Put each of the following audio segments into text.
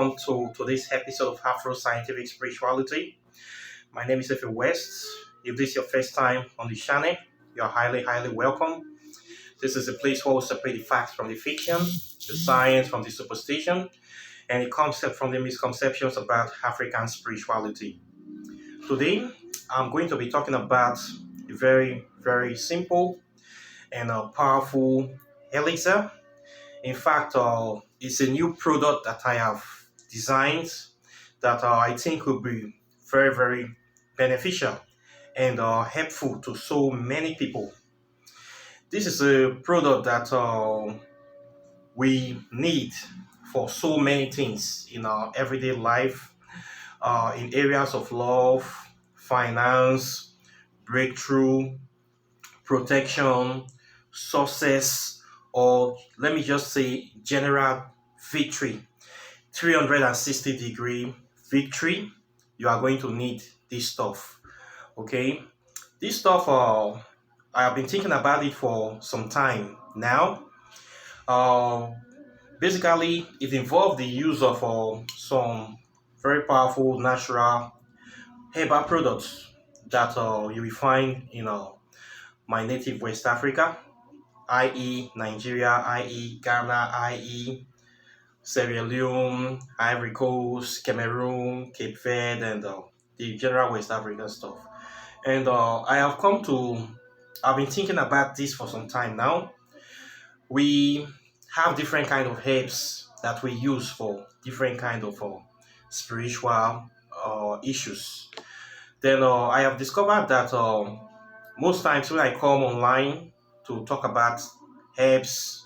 welcome to today's episode of Afro Scientific Spirituality. My name is Efe West. If this is your first time on the channel, you are highly welcome. This is a place where we separate the facts from the fiction, the science from the superstition, and the concept from the misconceptions about African spirituality. Today, I'm going to be talking about a very simple and powerful elixir. In fact, it's a new product that I have designed that I think will be very beneficial and helpful to so many people. This is a product that we need for so many things in our everyday life, in areas of love, finance, breakthrough, protection, success, or let me just say general victory, 360-degree victory. You are going to need this stuff. Okay, this stuff I have been thinking about it for some time now. uh, Basically it involved the use of some very powerful natural herbal products that you will find in my native West Africa, i.e. Nigeria, i.e. Ghana, i.e. Sierra Leone, Ivory Coast, Cameroon, Cape Verde, and the general West African stuff. And I've been thinking about this for some time now. We have different kind of herbs that we use for different kind of spiritual issues. Then I have discovered that most times when I come online to talk about herbs,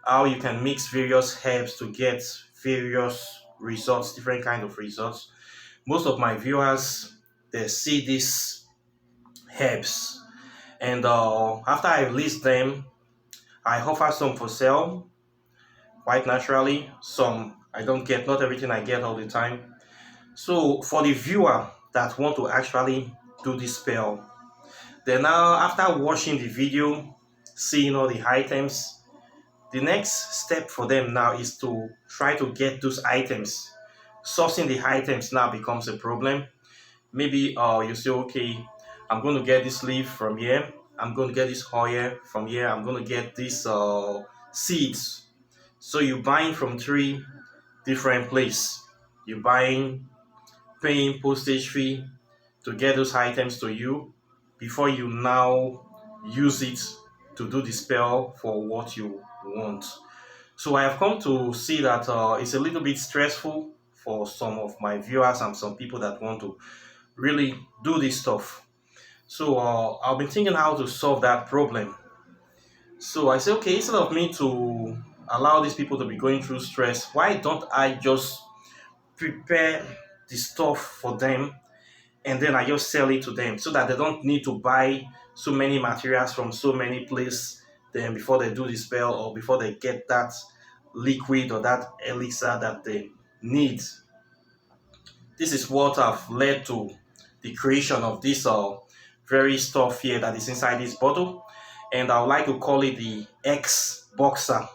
how you can mix various herbs to get various results, different kind of results. Most of my viewers, they see these herbs, and after I list them, I offer some for sale quite naturally. Some I don't get, not everything I get all the time. So for the viewer that want to actually do this spell, then now after watching the video, seeing all the items, the next step for them now is to try to get those items. Sourcing the items now becomes a problem. Maybe you say, okay, I'm going to get this leaf from here, I'm going to get this oil from here, I'm going to get these seeds. So you're buying from three different places. You're paying postage fee to get those items to you before you now use it to do the spell for what you want. So I have come to see that it's a little bit stressful for some of my viewers and some people that want to really do this stuff. So I've been thinking how to solve that problem. So I say, okay, instead of me to allow these people to be going through stress, why don't I just prepare the stuff for them and then I just sell it to them so that they don't need to buy so many materials from so many places then before they do the spell or before they get that liquid or that elixir that they need. This is what have led to the creation of this very stuff here that is inside this bottle, and I would like to call it the X Boxer.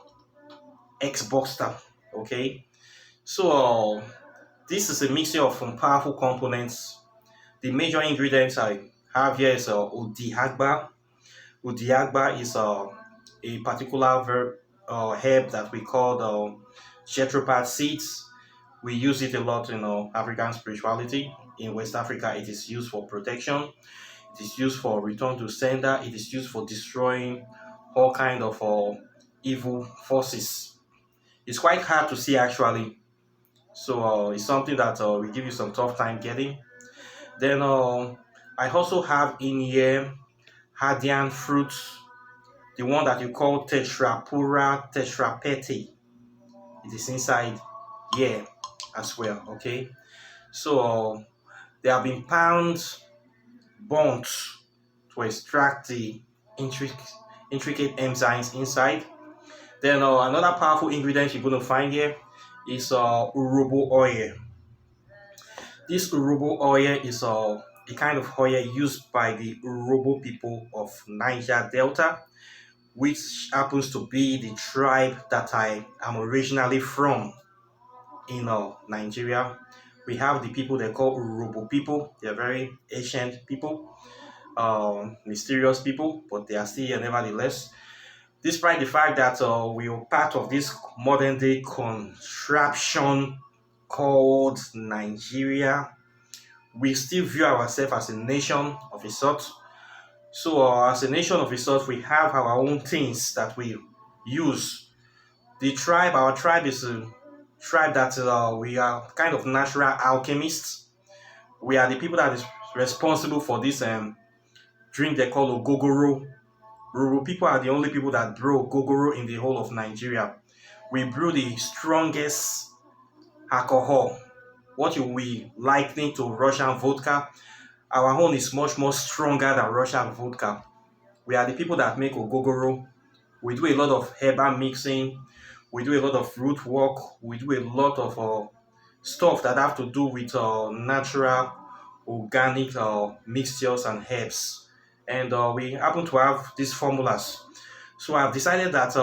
Okay, so this is a mixture of some powerful components. The major ingredients I have here is Odiagba. Odiagba is a particular herb that we call Jethropad seeds. We use it a lot in African spirituality. In West Africa, it is used for protection. It is used for return to sender. It is used for destroying all kind of evil forces. It's quite hard to see actually. So it's something that will give you some tough time getting. Then I also have in here Hadian fruits, the one that you call Tetrapura tetrapete. It is inside here as well. Okay, so they have been burnt to extract the intricate enzymes inside. Then another powerful ingredient you're going to find here is urobo oil. This urobo oil is a kind of oil used by the Urobo people of Niger Delta, which happens to be the tribe that I am originally from. in Nigeria. We have the people they call Urobo people. They are very ancient people, mysterious people, but they are still here nevertheless. Despite the fact that we are part of this modern day contraption called Nigeria, we still view ourselves as a nation of a sort. So, as a nation of a sort, we have our own things that we use. Our tribe is a tribe that we are kind of natural alchemists. We are the people that is responsible for this drink they call ogogoro. Rural people are the only people that brew ogogoro in the whole of Nigeria. We brew the strongest alcohol, what you we liken to Russian vodka. Our own is much more stronger than Russian vodka. We are the people that make ogogoro. We do a lot of herbal mixing. We do a lot of root work. We do a lot of stuff that have to do with natural, organic mixtures and herbs. And we happen to have these formulas. So I've decided that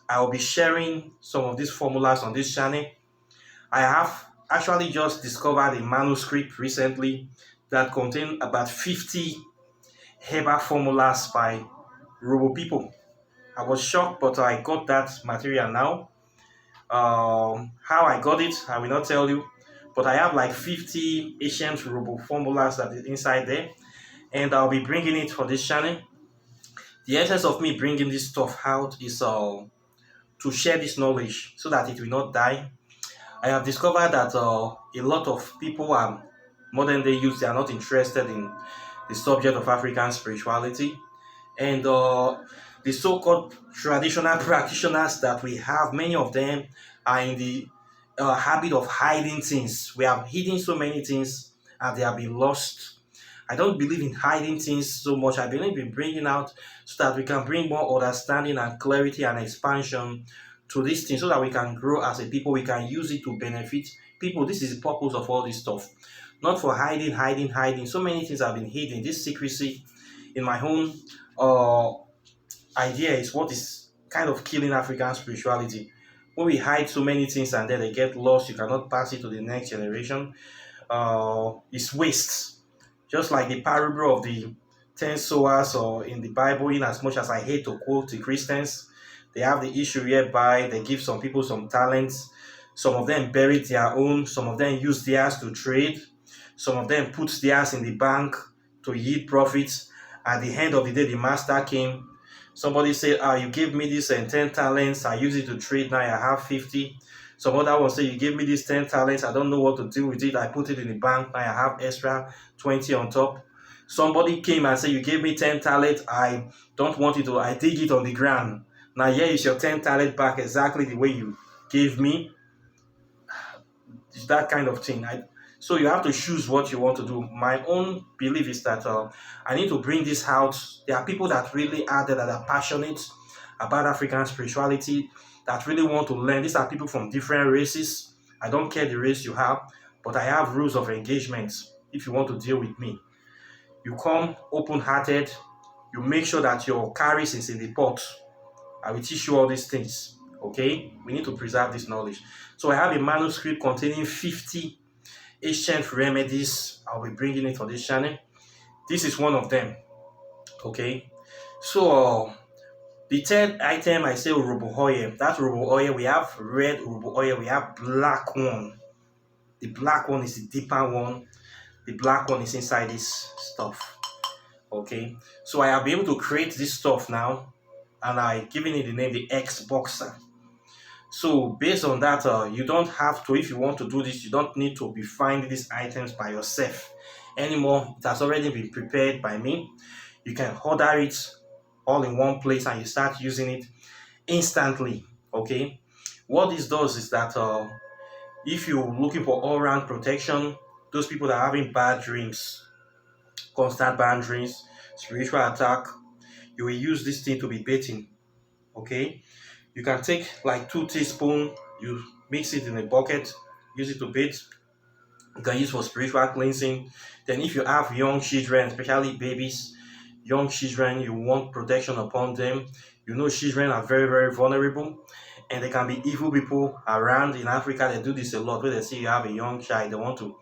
I'll be sharing some of these formulas on this channel. I have actually just discovered a manuscript recently that contains about 50 herbal formulas by Robo people. I was shocked, but I got that material now. How I got it, I will not tell you, but I have like 50 ancient Robo formulas that is inside there, and I'll be bringing it for this channel. The essence of me bringing this stuff out is to share this knowledge so that it will not die. I have discovered that a lot of people are modern day youth, they are not interested in the subject of African spirituality. And the so-called traditional practitioners that we have, many of them are in the habit of hiding things. We have hidden so many things and they have been lost. I don't believe in hiding things so much. I believe in bringing out so that we can bring more understanding and clarity and expansion to this thing so that we can grow as a people. We can use it to benefit people. This is the purpose of all this stuff. Not for hiding. So many things have been hidden. This secrecy in my own uh, idea is what is kind of killing African spirituality. When we hide so many things and then they get lost, you cannot pass it to the next generation. It's waste. Just like the parable of the 10 sowers or in the Bible, in as much as I hate to quote the Christians, they have the issue whereby they give some people some talents. Some of them buried their own, some of them used theirs to trade, some of them put theirs in the bank to yield profits. At the end of the day, the master came. Somebody said, you gave me this 10 talents, I use it to trade, now I have 50. Some other one say, you gave me these 10 talents, I don't know what to do with it, I put it in the bank, now I have extra 20 on top. Somebody came and said, you gave me 10 talents, I don't want it to, I dig it on the ground. Now here is your 10 talent back exactly the way you gave me. It's that kind of thing. So you have to choose what you want to do. My own belief is that I need to bring this out. There are people that really are there that are passionate about African spirituality, that really want to learn. These are people from different races. I don't care the race you have, but I have rules of engagement. If you want to deal with me, you come open-hearted. You make sure that your carries is in the pot. I will teach you all these things. Okay? We need to preserve this knowledge. So I have a manuscript containing 50 ancient remedies. I'll be bringing it for this channel. This is one of them. Okay? So the third item I say urobo oil. That urobo oil, we have red urobo oil, we have black one. The black one is the deeper one. The black one is inside this stuff. Okay? So I have been able to create this stuff now, and I given it the name the X Boxer. So based on that, you don't have to, if you want to do this, you don't need to be finding these items by yourself anymore. It has already been prepared by me. You can order it all in one place and you start using it instantly. Okay, what this does is that if you're looking for all-round protection, those people that are having bad dreams, constant bad dreams, spiritual attack, you will use this thing to be baiting. Okay, you can take like 2 teaspoons, you mix it in a bucket, use it to bathe. You can use for spiritual cleansing. Then if you have young children, especially babies, young children, you want protection upon them. You know children are very, very vulnerable. And there can be evil people around in Africa. They do this a lot. Where they see you have a young child, they want to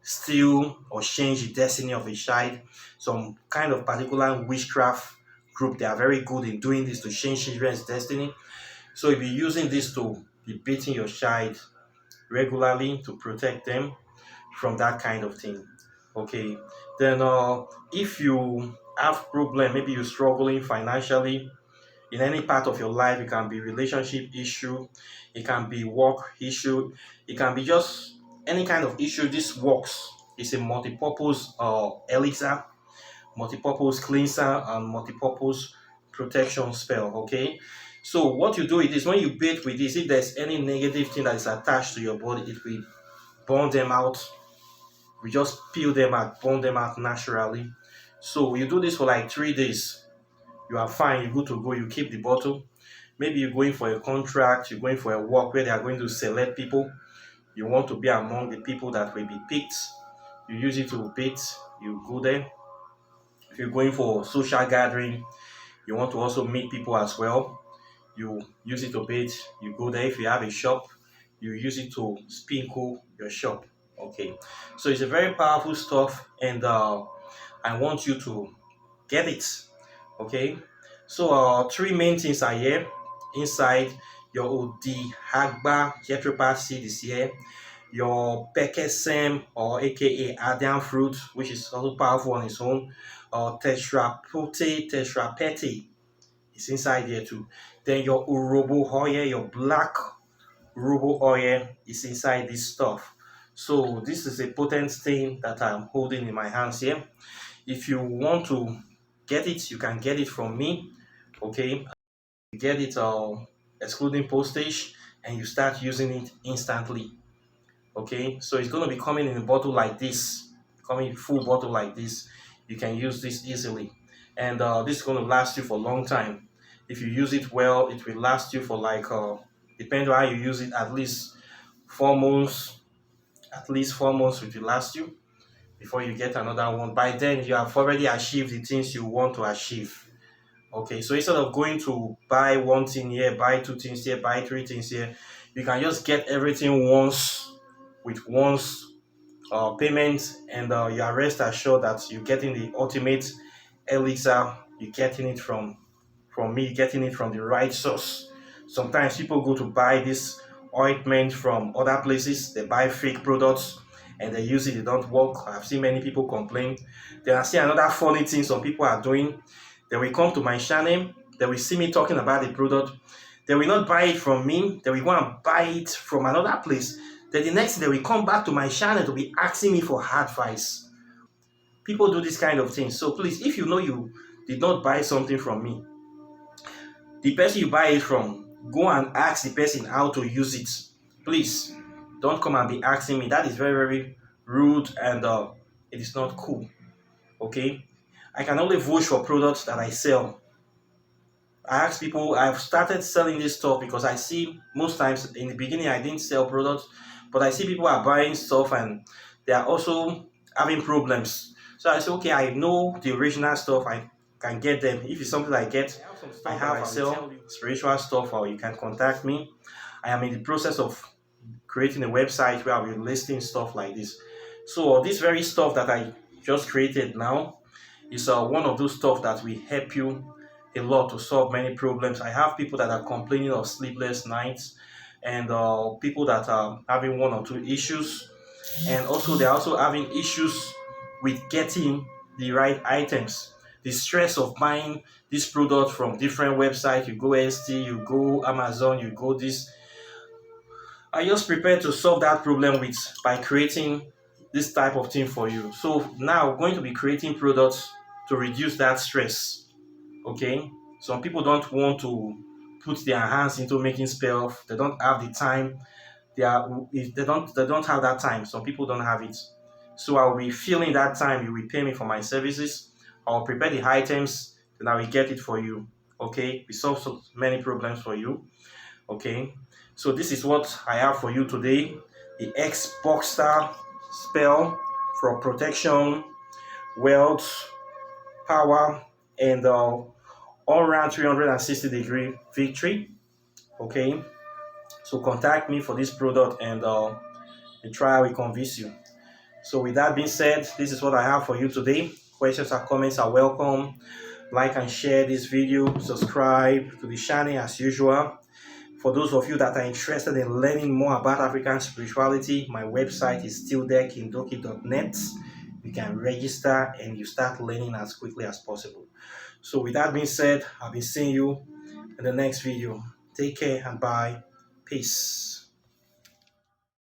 steal or change the destiny of a child. Some kind of particular witchcraft group, they are very good in doing this to change children's destiny. So if you're using this to be beating your child regularly to protect them from that kind of thing. Okay. Then if you have problem, maybe you're struggling financially in any part of your life, it can be relationship issue, it can be work issue, it can be just any kind of issue. This works. It's a multi-purpose elixir, multi-purpose cleanser, and multi-purpose protection spell. Okay. So what you do it is when you bathe with this, if there's any negative thing that is attached to your body, it will burn them out. We just peel them out, burn them out naturally. So you do this for like 3 days. You are fine, you're good to go. You keep the bottle. Maybe you're going for a contract, you're going for a work where they are going to select people. You want to be among the people that will be picked. You use it to pick, you go there. If you're going for social gathering, you want to also meet people as well. You use it to bait, you go there. If you have a shop, you use it to sprinkle your shop. Okay, so it's a very powerful stuff, and I want you to get it. Okay, so three main things are here inside. Your Odi Hagba Jethropa seed is here. Your Pekesem, or aka Adian fruit, which is also powerful on its own. Tetrapete is inside here too. Then your Urobo oil, your black Urobo oil is inside this stuff. So this is a potent thing that I'm holding in my hands here. If you want to get it, you can get it from me. Okay, you get it excluding postage, and you start using it instantly. Okay, so it's going to be coming in a bottle like this, coming in full bottle like this. You can use this easily, and this is going to last you for a long time. If you use it well, it will last you for like depending on how you use it, at least 4 months. At least 4 months it will last you before you get another one. By then you have already achieved the things you want to achieve. Okay, so instead of going to buy one thing here, buy two things here, buy three things here, you can just get everything once with once payment, and you are rest assured that you're getting the ultimate elixir. You're getting it from me, getting it from the right source. Sometimes people go to buy this ointment from other places. They buy fake products and they use it. They don't work. I've seen many people complain. Then I see another funny thing some people are doing. They will come to my channel. They will see me talking about the product. They will not buy it from me. They will go and buy it from another place. Then the next day, they will come back to my channel to be asking me for advice. People do this kind of thing. So please, if you know you did not buy something from me, the person you buy it from, go and ask the person how to use it. Please, don't come and be asking me. That is very, very rude, and it is not cool. Okay? I can only vouch for products that I sell. I ask people, I've started selling this stuff because I see most times in the beginning I didn't sell products, but I see people are buying stuff and they are also having problems. So I say, okay, I know the original stuff, I can get them. If it's something I get, I sell spiritual stuff, or you can contact me. I am in the process of creating a website where I'll be listing stuff like this. So this very stuff that I just created now is one of those stuff that will help you a lot to solve many problems. I have people that are complaining of sleepless nights, and people that are having one or two issues, and also they're also having issues with getting the right items. The stress of buying this product from different websites, you go ST, you go Amazon, you go this. I just prepared to solve that problem with by creating this type of thing for you. So now we're going to be creating products to reduce that stress. Okay, some people don't want to put their hands into making spell. They don't have the time. They don't have that time. Some people don't have it. So I'll be filling that time. You will pay me for my services. I'll prepare the items, then I will get it for you. Okay, we solve so many problems for you. Okay, so this is what I have for you today: the X Boxer spell for protection, wealth, power, and all around 360-degree victory. Okay, So contact me for this product, and the trial will convince you. So with that being said, this is what I have for you today. Questions or comments are welcome. Like and share this video. Subscribe to the channel as usual. For those of you that are interested in learning more about African spirituality, my website is still there, kindoki.net. You can register and you start learning as quickly as possible. So with that being said, I'll be seeing you in the next video. Take care and bye. Peace.